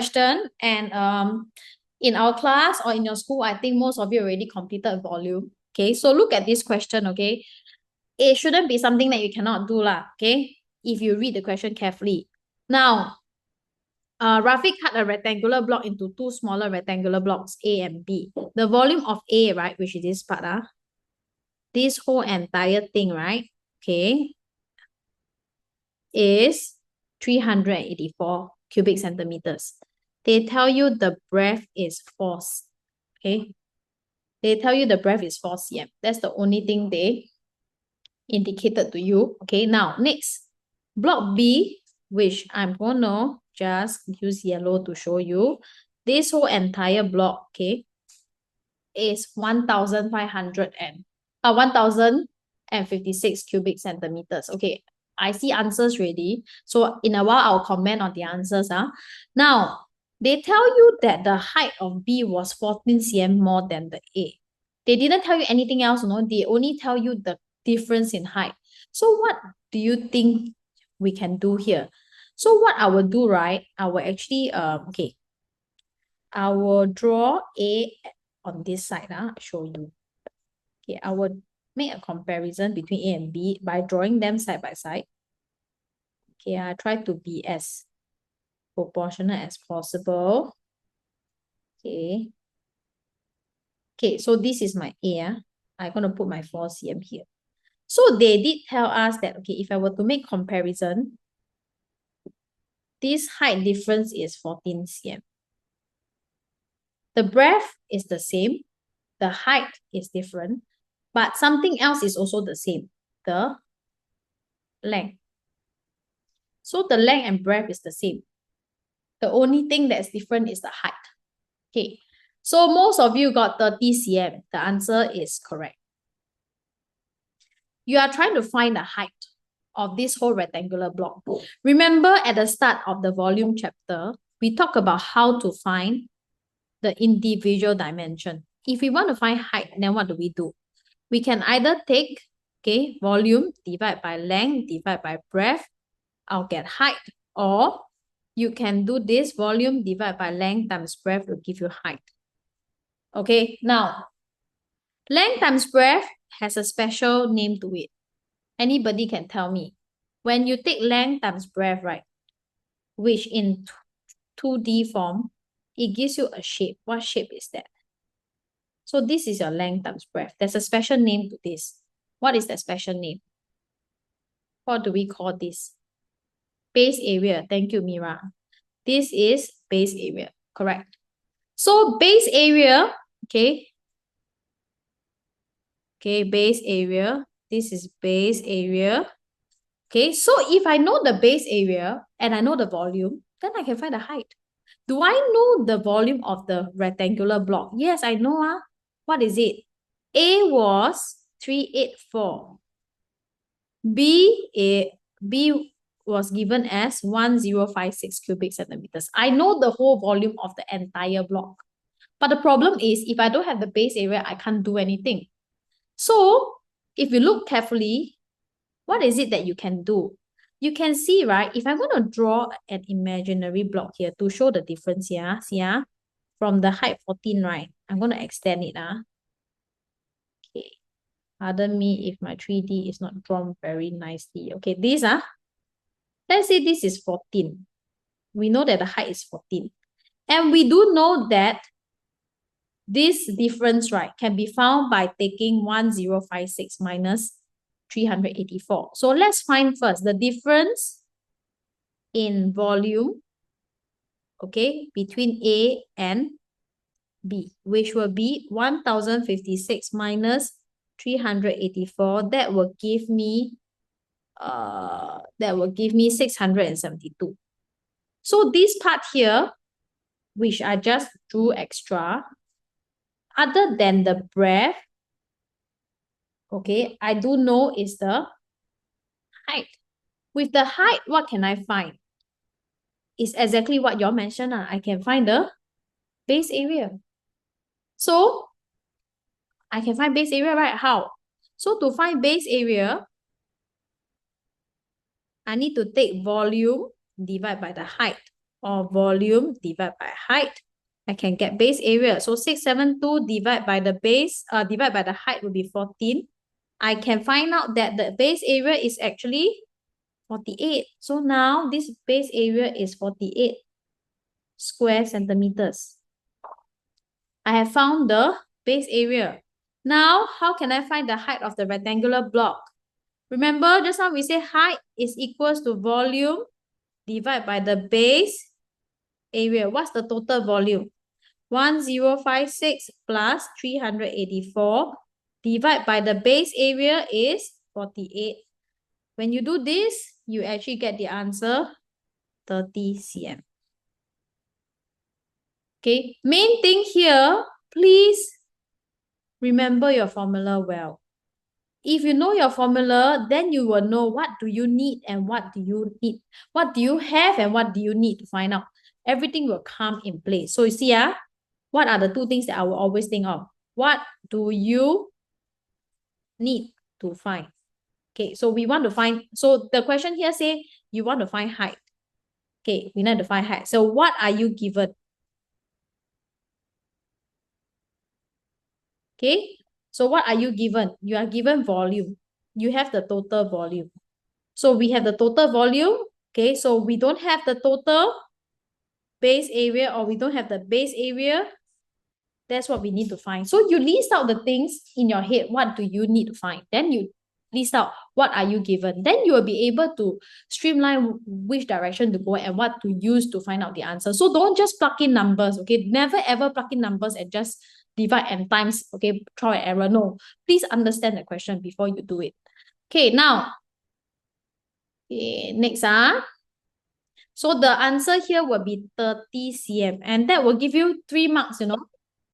question, and in our class or in your school, I think most of you already completed volume. Okay, so look at this question. Okay, it shouldn't be something that you cannot do lah. Okay, if you read the question carefully. Now, roughly cut a rectangular block into two smaller rectangular blocks, A and B. The volume of A, right, which is this part, this whole entire thing, right, okay, is 384 cubic centimeters. They tell you the breadth is 4, okay? They tell you the breadth is 4 cm. That's the only thing they indicated to you. Okay, now next, block B, which I'm gonna just use yellow to show you. This whole entire block, okay, is 1056 cubic centimeters. Okay, I see answers ready. So in a while, I'll comment on the answers. Now, they tell you that the height of B was 14 cm more than the A. They didn't tell you anything else, no? They only tell you the difference in height. So what do you think we can do here? So what I will do, right? I will actually, okay, I will draw A on this side. Show you. Okay, I will make a comparison between A and B by drawing them side by side. Okay, I try to be as proportionate as possible. Okay. Okay, so this is my A. I'm going to put my 4 cm here. So they did tell us that, okay, if I were to make comparison, this height difference is 14 cm. The breadth is the same. The height is different. But something else is also the same. The length. So the length and breadth is the same. The only thing that's different is the height. Okay. So most of you got 30 cm. The answer is correct. You are trying to find the height of this whole rectangular block. Remember at the start of the volume chapter, we talked about how to find the individual dimension. If we want to find height, then what do? We can either take, okay, volume, divide by length, divide by breadth, I'll get height. Or you can do this, volume, divide by length times breadth will give you height. Okay, now, length times breadth has a special name to it. Anybody can tell me. When you take length times breadth, right, which in 2D form, it gives you a shape. What shape is that? So this is your length times breadth. There's a special name to this. What is the special name? What do we call this? Base area. Thank you, Mira. This is base area. Correct. So base area, okay. Okay, base area. This is base area. Okay, so if I know the base area and I know the volume, then I can find the height. Do I know the volume of the rectangular block? Yes, I know. What is it? A was 384. B was given as 1056 cubic centimeters. I know the whole volume of the entire block. But the problem is, if I don't have the base area, I can't do anything. So, if you look carefully, what is it that you can do? You can see, right, if I'm going to draw an imaginary block here to show the difference here, see, from the height 14, right, I'm going to extend it. Okay, pardon me if my 3D is not drawn very nicely. Okay, this, let's say this is 14. We know that the height is 14. And we do know that this difference, right, can be found by taking 1056 minus 384. So let's find first the difference in volume, okay, between A and B, which will be 1056 minus 384. That will give me 672. So this part here, which I just drew extra, other than the breadth, okay, I do know is the height. With the height, what can I find? It's exactly what you mentioned. I can find the base area. So, I can find base area, right? How? So, to find base area, I need to take volume, divide by the height. or volume divided by height, I can get base area. So 672 divided by the height will be 14. I can find out that the base area is actually 48. So now this base area is 48 square centimeters. I have found the base area. Now, how can I find the height of the rectangular block? Remember, just now we say height is equals to volume divided by the base area. What's the total volume? 1056 plus 384 divided by the base area is 48. When you do this, you actually get the answer 30 cm. Okay, main thing here, please remember your formula well. If you know your formula, then you will know what do you need and what do you need. What do you have and what do you need to find out. Everything will come in place. So you see, what are the two things that I will always think of? What do you need to find? Okay, so we want to find, so the question here say, you want to find height. Okay, we need to find height. So what are you given? Okay, so what are you given? You are given volume. You have the total volume. So we have the total volume. Okay, so we don't have the total base area or we don't have the base area. That's what we need to find. So you list out the things in your head. What do you need to find? Then you list out what are you given. Then you will be able to streamline which direction to go and what to use to find out the answer. So don't just plug in numbers, okay? Never ever plug in numbers and just divide and times, okay? Trial and error. No, please understand the question before you do it. Okay, now, okay, next, so the answer here will be 30 cm and that will give you 3 marks,